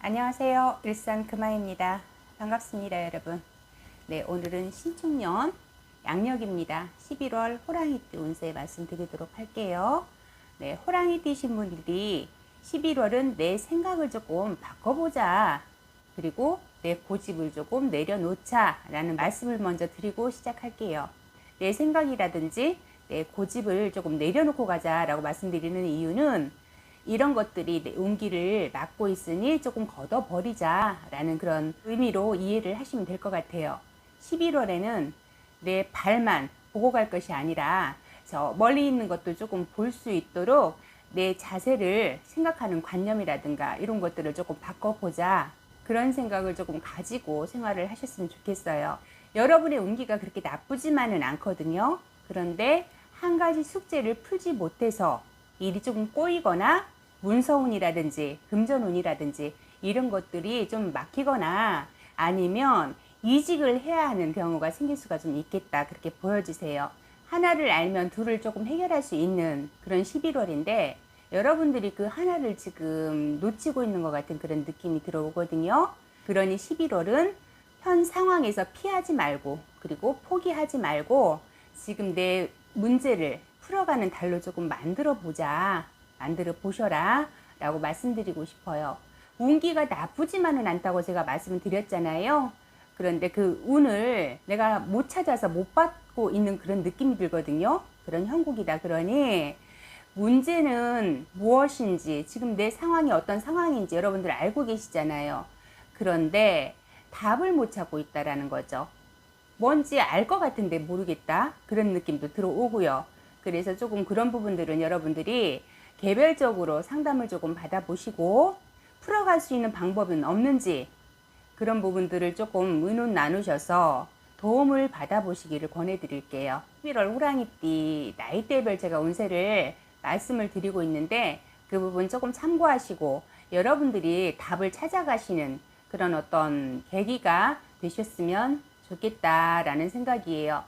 안녕하세요. 일산 금화입니다. 반갑습니다, 여러분. 네, 오늘은 신축년 양력입니다. 11월 호랑이띠 운세 말씀드리도록 할게요. 네, 호랑이띠신 분들이 11월은 내 생각을 조금 바꿔보자. 그리고 내 고집을 조금 내려놓자 라는 말씀을 먼저 드리고 시작할게요. 내 생각이라든지 내 고집을 조금 내려놓고 가자 라고 말씀드리는 이유는 이런 것들이 내 운기를 막고 있으니 조금 걷어버리자 라는 그런 의미로 이해를 하시면 될 것 같아요. 11월에는 내 발만 보고 갈 것이 아니라 저 멀리 있는 것도 조금 볼 수 있도록 내 자세를 생각하는 관념이라든가 이런 것들을 조금 바꿔보자, 그런 생각을 조금 가지고 생활을 하셨으면 좋겠어요. 여러분의 운기가 그렇게 나쁘지만은 않거든요. 그런데 한 가지 숙제를 풀지 못해서 일이 조금 꼬이거나 문서운이라든지 금전운이라든지 이런 것들이 좀 막히거나 아니면 이직을 해야 하는 경우가 생길 수가 좀 있겠다, 그렇게 보여지세요. 하나를 알면 둘을 조금 해결할 수 있는 그런 11월인데 여러분들이 그 하나를 지금 놓치고 있는 것 같은 그런 느낌이 들어오거든요. 그러니 11월은 현 상황에서 피하지 말고, 그리고 포기하지 말고 지금 내 문제를 풀어가는 달로 조금 만들어 보자, 만들어 보셔라 라고 말씀드리고 싶어요. 운기가 나쁘지만은 않다고 제가 말씀을 드렸잖아요. 그런데 그 운을 내가 못 찾아서 못 받고 있는 그런 느낌이 들거든요. 그런 형국이다. 그러니 문제는 무엇인지, 지금 내 상황이 어떤 상황인지 여러분들 알고 계시잖아요. 그런데 답을 못 찾고 있다라는 거죠. 뭔지 알 것 같은데 모르겠다, 그런 느낌도 들어오고요. 그래서 조금 그런 부분들은 여러분들이 개별적으로 상담을 조금 받아보시고 풀어갈 수 있는 방법은 없는지 그런 부분들을 조금 의논 나누셔서 도움을 받아보시기를 권해드릴게요. 11월 호랑이띠 나이대별 제가 운세를 말씀을 드리고 있는데 그 부분 조금 참고하시고 여러분들이 답을 찾아가시는 그런 어떤 계기가 되셨으면 좋겠다라는 생각이에요.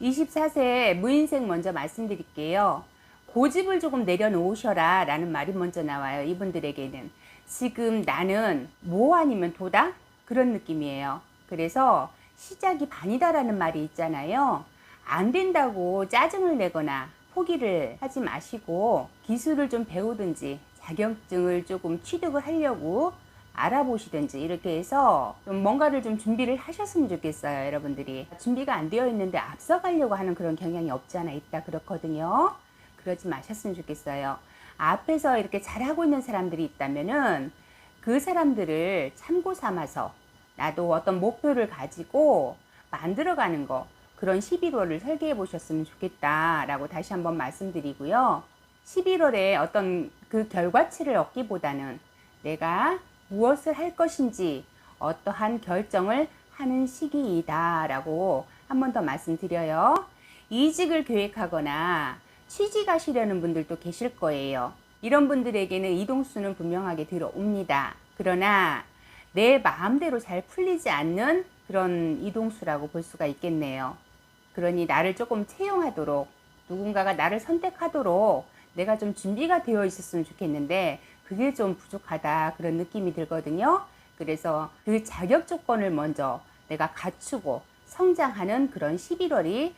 24세 무인생 먼저 말씀드릴게요. 고집을 조금 내려놓으셔라 라는 말이 먼저 나와요. 이분들에게는 지금 나는 뭐 아니면 도다, 그런 느낌이에요. 그래서 시작이 반이다 라는 말이 있잖아요. 안 된다고 짜증을 내거나 포기를 하지 마시고 기술을 좀 배우든지 자격증을 조금 취득을 하려고 알아보시든지 이렇게 해서 좀 뭔가를 좀 준비를 하셨으면 좋겠어요. 여러분들이 준비가 안 되어 있는데 앞서가려고 하는 그런 경향이 없지 않아 있다 그렇거든요. 그러지 마셨으면 좋겠어요. 앞에서 이렇게 잘하고 있는 사람들이 있다면은 그 사람들을 참고 삼아서 나도 어떤 목표를 가지고 만들어가는 거, 그런 11월을 설계해 보셨으면 좋겠다라고 다시 한번 말씀드리고요. 11월에 어떤 그 결과치를 얻기보다는 내가 무엇을 할 것인지 어떠한 결정을 하는 시기이다 라고 한 번 더 말씀드려요. 이직을 계획하거나 취직하시려는 분들도 계실 거예요. 이런 분들에게는 이동수는 분명하게 들어옵니다. 그러나 내 마음대로 잘 풀리지 않는 그런 이동수라고 볼 수가 있겠네요. 그러니 나를 조금 채용하도록, 누군가가 나를 선택하도록 내가 좀 준비가 되어 있었으면 좋겠는데 그게 좀 부족하다, 그런 느낌이 들거든요. 그래서 그 자격 조건을 먼저 내가 갖추고 성장하는 그런 11월이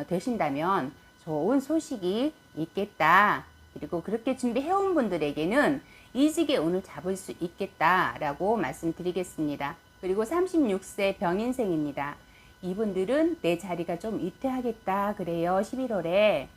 되신다면 좋은 소식이 있겠다. 그리고 그렇게 준비해온 분들에게는 이직의 운을 잡을 수 있겠다라고 말씀드리겠습니다. 그리고 36세 병인생입니다. 이분들은 내 자리가 좀 위태하겠다 그래요. 11월에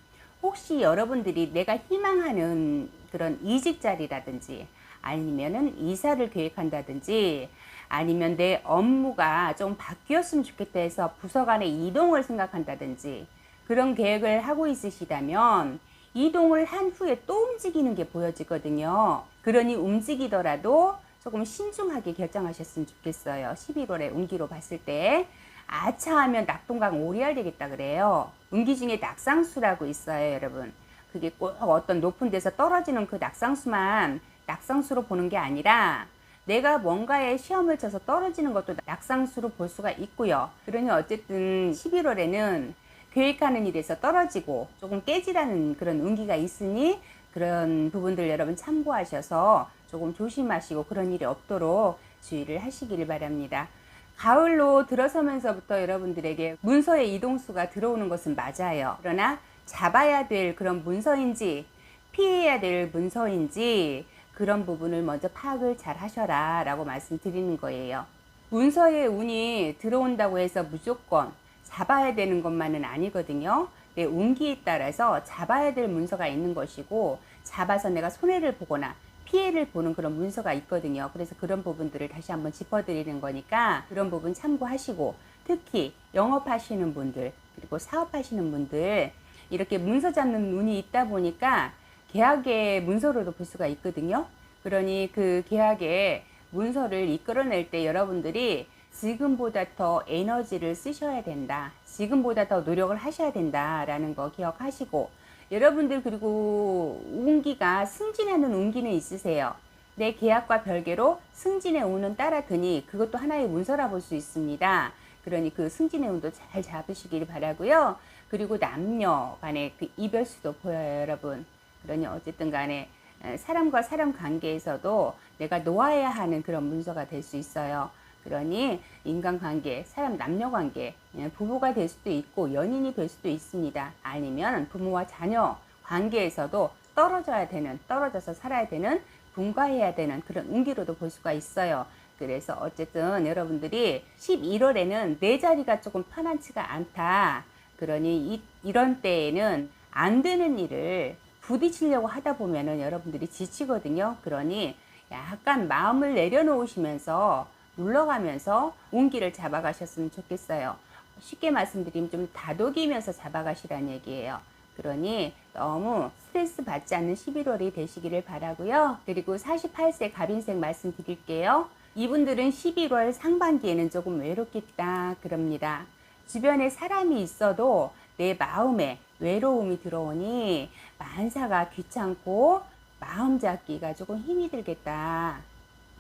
혹시 여러분들이 내가 희망하는 그런 이직 자리라든지 아니면은 이사를 계획한다든지 아니면 내 업무가 좀 바뀌었으면 좋겠다 해서 부서 간의 이동을 생각한다든지 그런 계획을 하고 있으시다면 이동을 한 후에 또 움직이는 게 보여지거든요. 그러니 움직이더라도 조금 신중하게 결정하셨으면 좋겠어요. 11월에 운기로 봤을 때 아차하면 낙동강 오리알 되겠다 그래요. 운기 중에 낙상수라고 있어요, 여러분. 그게 꼭 어떤 높은 데서 떨어지는 그 낙상수만 낙상수로 보는 게 아니라 내가 뭔가에 시험을 쳐서 떨어지는 것도 낙상수로 볼 수가 있고요. 그러니 어쨌든 11월에는 계획하는 일에서 떨어지고 조금 깨지라는 그런 운기가 있으니 그런 부분들 여러분 참고하셔서 조금 조심하시고 그런 일이 없도록 주의를 하시기를 바랍니다. 가을로 들어서면서부터 여러분들에게 문서의 이동수가 들어오는 것은 맞아요. 그러나 잡아야 될 그런 문서인지 피해야 될 문서인지 그런 부분을 먼저 파악을 잘 하셔라 라고 말씀드리는 거예요. 문서의 운이 들어온다고 해서 무조건 잡아야 되는 것만은 아니거든요. 내 운기에 따라서 잡아야 될 문서가 있는 것이고 잡아서 내가 손해를 보거나 피해를 보는 그런 문서가 있거든요. 그래서 그런 부분들을 다시 한번 짚어드리는 거니까 그런 부분 참고하시고, 특히 영업하시는 분들 그리고 사업하시는 분들 이렇게 문서 잡는 운이 있다 보니까 계약의 문서로도 볼 수가 있거든요. 그러니 그 계약의 문서를 이끌어낼 때 여러분들이 지금보다 더 에너지를 쓰셔야 된다, 지금보다 더 노력을 하셔야 된다라는 거 기억하시고, 여러분들 그리고 운기가 승진하는 운기는 있으세요. 내 계약과 별개로 승진의 운은 따라드니 그것도 하나의 문서라 볼 수 있습니다. 그러니 그 승진의 운도 잘 잡으시길 바라고요. 그리고 남녀 간의 그 이별수도 보여요, 여러분. 그러니 어쨌든 간에 사람과 사람 관계에서도 내가 놓아야 하는 그런 문서가 될 수 있어요. 그러니 인간관계, 사람 남녀관계, 부부가 될 수도 있고 연인이 될 수도 있습니다. 아니면 부모와 자녀 관계에서도 떨어져서 살아야 되는, 분가해야 되는 그런 운기로도 볼 수가 있어요. 그래서 어쨌든 여러분들이 11월에는 내 자리가 조금 편안치가 않다. 그러니 이런 때에는 안 되는 일을 부딪히려고 하다 보면은 여러분들이 지치거든요. 그러니 약간 마음을 내려놓으시면서 물러가면서 운기를 잡아가셨으면 좋겠어요. 쉽게 말씀드리면 좀 다독이면서 잡아가시라는 얘기예요. 그러니 너무 스트레스 받지 않는 11월이 되시기를 바라고요. 그리고 48세 갑인생 말씀드릴게요. 이분들은 11월 상반기에는 조금 외롭겠다 그럽니다. 주변에 사람이 있어도 내 마음에 외로움이 들어오니 만사가 귀찮고 마음 잡기가 조금 힘이 들겠다.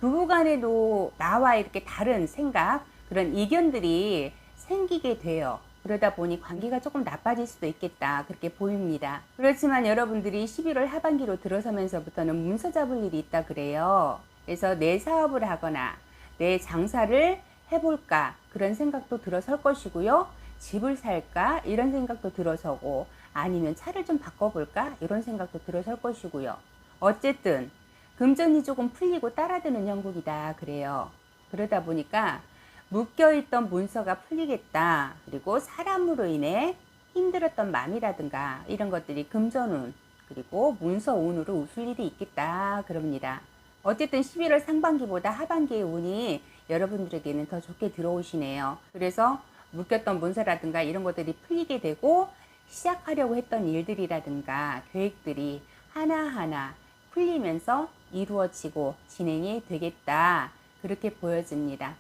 부부간에도 나와 이렇게 다른 생각, 그런 이견들이 생기게 돼요. 그러다 보니 관계가 조금 나빠질 수도 있겠다, 그렇게 보입니다. 그렇지만 여러분들이 11월 하반기로 들어서면서부터는 문서 잡을 일이 있다 그래요. 그래서 내 사업을 하거나 내 장사를 해볼까 그런 생각도 들어설 것이고요. 집을 살까 이런 생각도 들어서고, 아니면 차를 좀 바꿔볼까 이런 생각도 들어설 것이고요. 어쨌든 금전이 조금 풀리고 따라드는 형국이다 그래요. 그러다 보니까 묶여있던 문서가 풀리겠다. 그리고 사람으로 인해 힘들었던 마음이라든가 이런 것들이 금전운 그리고 문서운으로 웃을 일이 있겠다 그럽니다. 어쨌든 11월 상반기보다 하반기의 운이 여러분들에게는 더 좋게 들어오시네요. 그래서 묶였던 문서라든가 이런 것들이 풀리게 되고, 시작하려고 했던 일들이라든가 계획들이 하나하나 풀리면서 이루어지고 진행이 되겠다, 그렇게 보여집니다.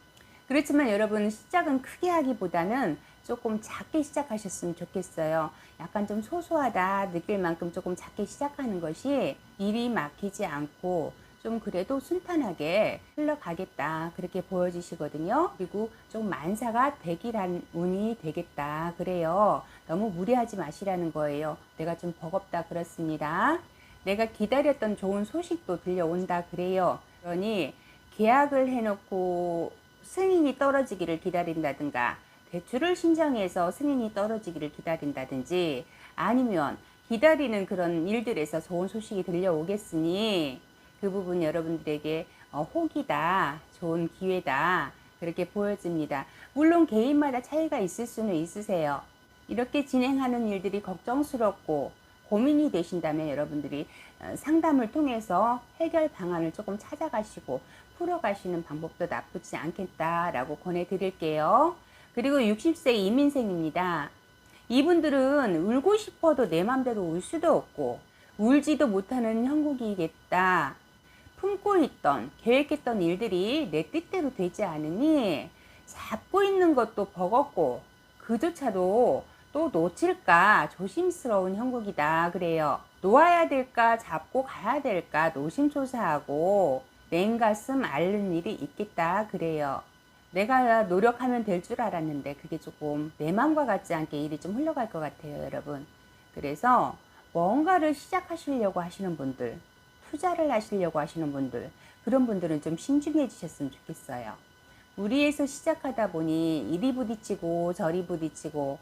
그렇지만 여러분, 시작은 크게 하기보다는 조금 작게 시작하셨으면 좋겠어요. 약간 좀 소소하다 느낄 만큼 조금 작게 시작하는 것이 일이 막히지 않고 좀 그래도 순탄하게 흘러가겠다, 그렇게 보여지시거든요. 그리고 좀 만사가 대길한 운이 되겠다 그래요. 너무 무리하지 마시라는 거예요. 내가 좀 버겁다 그렇습니다. 내가 기다렸던 좋은 소식도 들려온다 그래요. 그러니 계약을 해놓고 승인이 떨어지기를 기다린다든가, 대출을 신청해서 승인이 떨어지기를 기다린다든지, 아니면 기다리는 그런 일들에서 좋은 소식이 들려오겠으니 그 부분 여러분들에게 호기다, 좋은 기회다, 그렇게 보여집니다. 물론 개인마다 차이가 있을 수는 있으세요. 이렇게 진행하는 일들이 걱정스럽고 고민이 되신다면 여러분들이 상담을 통해서 해결 방안을 조금 찾아가시고 풀어가시는 방법도 나쁘지 않겠다라고 권해드릴게요. 그리고 60세 이민생입니다. 이분들은 울고 싶어도 내 맘대로 울 수도 없고 울지도 못하는 형국이겠다. 품고 있던, 계획했던 일들이 내 뜻대로 되지 않으니 잡고 있는 것도 버겁고 그조차도 또 놓칠까 조심스러운 형국이다 그래요. 놓아야 될까 잡고 가야 될까 노심초사하고 냉가슴 앓는 일이 있겠다 그래요. 내가 노력하면 될 줄 알았는데 그게 조금 내 마음과 같지 않게 일이 좀 흘러갈 것 같아요, 여러분. 그래서 뭔가를 시작하시려고 하시는 분들, 투자를 하시려고 하시는 분들, 그런 분들은 좀 신중해 주셨으면 좋겠어요. 무리해서 시작하다 보니 이리 부딪히고 저리 부딪히고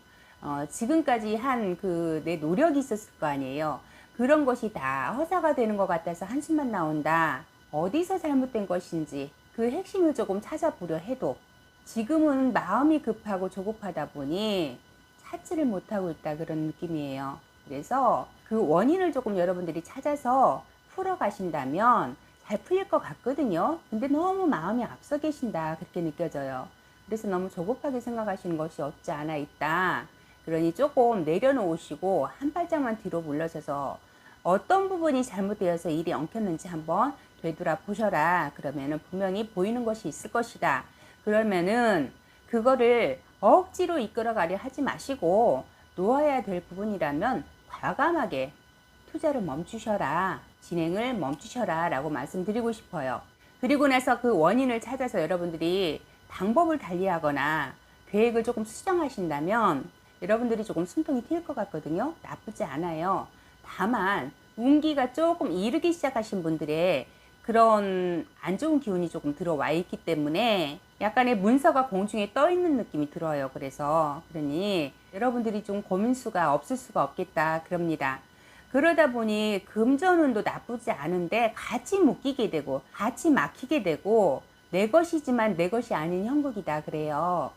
지금까지 한 그 내 노력이 있었을 거 아니에요. 그런 것이 다 허사가 되는 것 같아서 한숨만 나온다. 어디서 잘못된 것인지 그 핵심을 조금 찾아보려 해도 지금은 마음이 급하고 조급하다 보니 찾지를 못하고 있다, 그런 느낌이에요. 그래서 그 원인을 조금 여러분들이 찾아서 풀어 가신다면 잘 풀릴 것 같거든요. 근데 너무 마음이 앞서 계신다, 그렇게 느껴져요. 그래서 너무 조급하게 생각하시는 것이 없지 않아 있다. 그러니 조금 내려놓으시고 한 발짝만 뒤로 물러서서 어떤 부분이 잘못되어서 일이 엉켰는지 한번 되돌아 보셔라. 그러면은 분명히 보이는 것이 있을 것이다. 그러면은 그거를 억지로 이끌어가려 하지 마시고, 놓아야 될 부분이라면 과감하게 투자를 멈추셔라, 진행을 멈추셔라 라고 말씀드리고 싶어요. 그리고 나서 그 원인을 찾아서 여러분들이 방법을 달리하거나 계획을 조금 수정하신다면 여러분들이 조금 숨통이 트일 것 같거든요. 나쁘지 않아요. 다만 운기가 조금 이르기 시작하신 분들의 그런 안 좋은 기운이 조금 들어와 있기 때문에 약간의 문서가 공중에 떠 있는 느낌이 들어요. 그러니 여러분들이 좀 고민수가 없을 수가 없겠다, 그럽니다. 그러다 보니 금전운도 나쁘지 않은데 같이 묶이게 되고 같이 막히게 되고 내 것이지만 내 것이 아닌 형국이다, 그래요.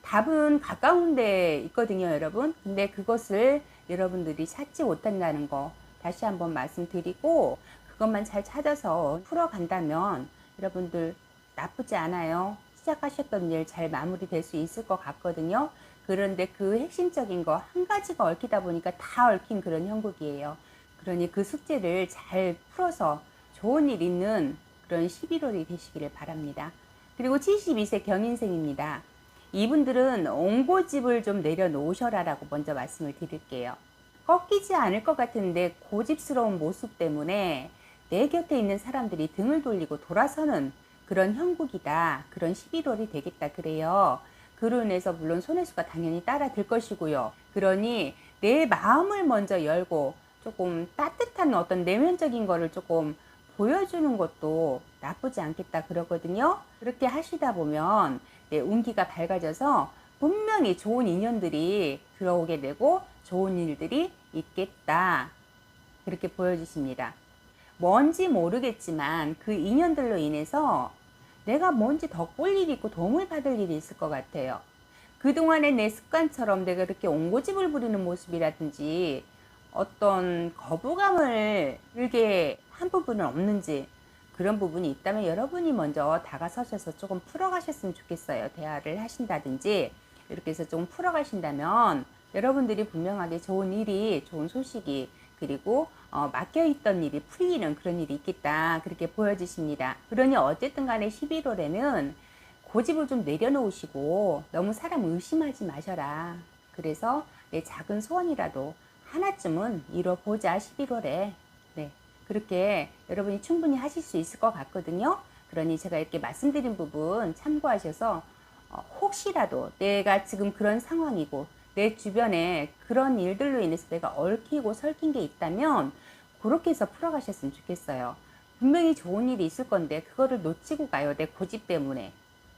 답은 가까운 데 있거든요, 여러분. 근데 그것을 여러분들이 찾지 못한다는 거 다시 한번 말씀드리고, 그것만 잘 찾아서 풀어간다면 여러분들 나쁘지 않아요. 시작하셨던 일 잘 마무리될 수 있을 것 같거든요. 그런데 그 핵심적인 거 한 가지가 얽히다 보니까 다 얽힌 그런 형국이에요. 그러니 그 숙제를 잘 풀어서 좋은 일 있는 그런 11월이 되시기를 바랍니다. 그리고 72세 경인생입니다. 이분들은 옹고집을 좀 내려놓으셔라 라고 먼저 말씀을 드릴게요. 꺾이지 않을 것 같은데 고집스러운 모습 때문에 내 곁에 있는 사람들이 등을 돌리고 돌아서는 그런 형국이다. 그런 11월이 되겠다, 그래요. 그로 인해서 물론 손해수가 당연히 따라 들 것이고요. 그러니 내 마음을 먼저 열고 조금 따뜻한 어떤 내면적인 거를 조금 보여주는 것도 나쁘지 않겠다, 그러거든요. 그렇게 하시다 보면 내 운기가 밝아져서 분명히 좋은 인연들이 들어오게 되고 좋은 일들이 있겠다, 그렇게 보여주십니다. 뭔지 모르겠지만 그 인연들로 인해서 내가 뭔지 더 볼 일이 있고 도움을 받을 일이 있을 것 같아요. 그동안의 내 습관처럼 내가 이렇게 옹고집을 부리는 모습이라든지 어떤 거부감을 들게 한 부분은 없는지, 그런 부분이 있다면 여러분이 먼저 다가서셔서 조금 풀어가셨으면 좋겠어요. 대화를 하신다든지 이렇게 해서 좀 풀어가신다면 여러분들이 분명하게 좋은 일이, 좋은 소식이, 그리고 막혀있던 일이 풀리는 그런 일이 있겠다, 그렇게 보여지십니다. 그러니 어쨌든 간에 11월에는 고집을 좀 내려놓으시고 너무 사람 의심하지 마셔라. 그래서 내 작은 소원이라도 하나쯤은 이뤄보자, 11월에. 네, 그렇게 여러분이 충분히 하실 수 있을 것 같거든요. 그러니 제가 이렇게 말씀드린 부분 참고하셔서 혹시라도 내가 지금 그런 상황이고 내 주변에 그런 일들로 인해서 내가 얽히고 설킨 게 있다면 그렇게 해서 풀어가셨으면 좋겠어요. 분명히 좋은 일이 있을 건데 그거를 놓치고 가요. 내 고집 때문에,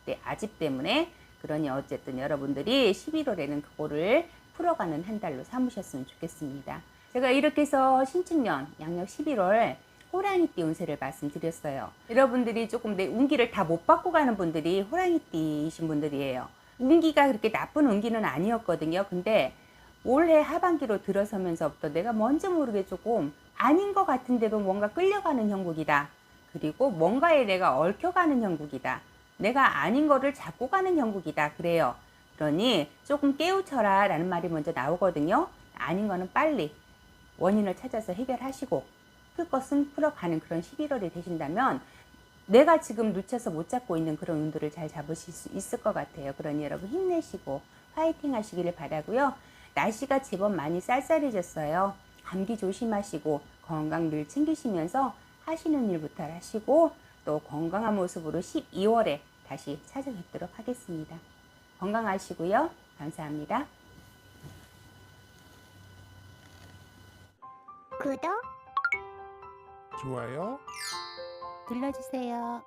내 아집 때문에. 그러니 어쨌든 여러분들이 11월에는 그거를 풀어가는 한 달로 삼으셨으면 좋겠습니다. 제가 이렇게 해서 신축년 양력 11월 호랑이띠 운세를 말씀드렸어요. 여러분들이 조금 내 운기를 다 못 받고 가는 분들이 호랑이띠이신 분들이에요. 운기가 그렇게 나쁜 운기는 아니었거든요. 근데 올해 하반기로 들어서면서부터 내가 뭔지 모르게 조금 아닌 것 같은데도 뭔가 끌려가는 형국이다. 그리고 뭔가에 내가 얽혀가는 형국이다. 내가 아닌 거를 잡고 가는 형국이다, 그래요. 그러니 조금 깨우쳐라 라는 말이 먼저 나오거든요. 아닌 거는 빨리 원인을 찾아서 해결하시고 풀 것은 풀어가는 그런 11월이 되신다면 내가 지금 놓쳐서 못 잡고 있는 그런 운들을 잘 잡으실 수 있을 것 같아요. 그러니 여러분 힘내시고 파이팅 하시기를 바라고요. 날씨가 제법 많이 쌀쌀해졌어요. 감기 조심하시고 건강 늘 챙기시면서 하시는 일부터 하시고 또 건강한 모습으로 12월에 다시 찾아뵙도록 하겠습니다. 건강하시고요. 감사합니다. 구독, 좋아요 눌러주세요.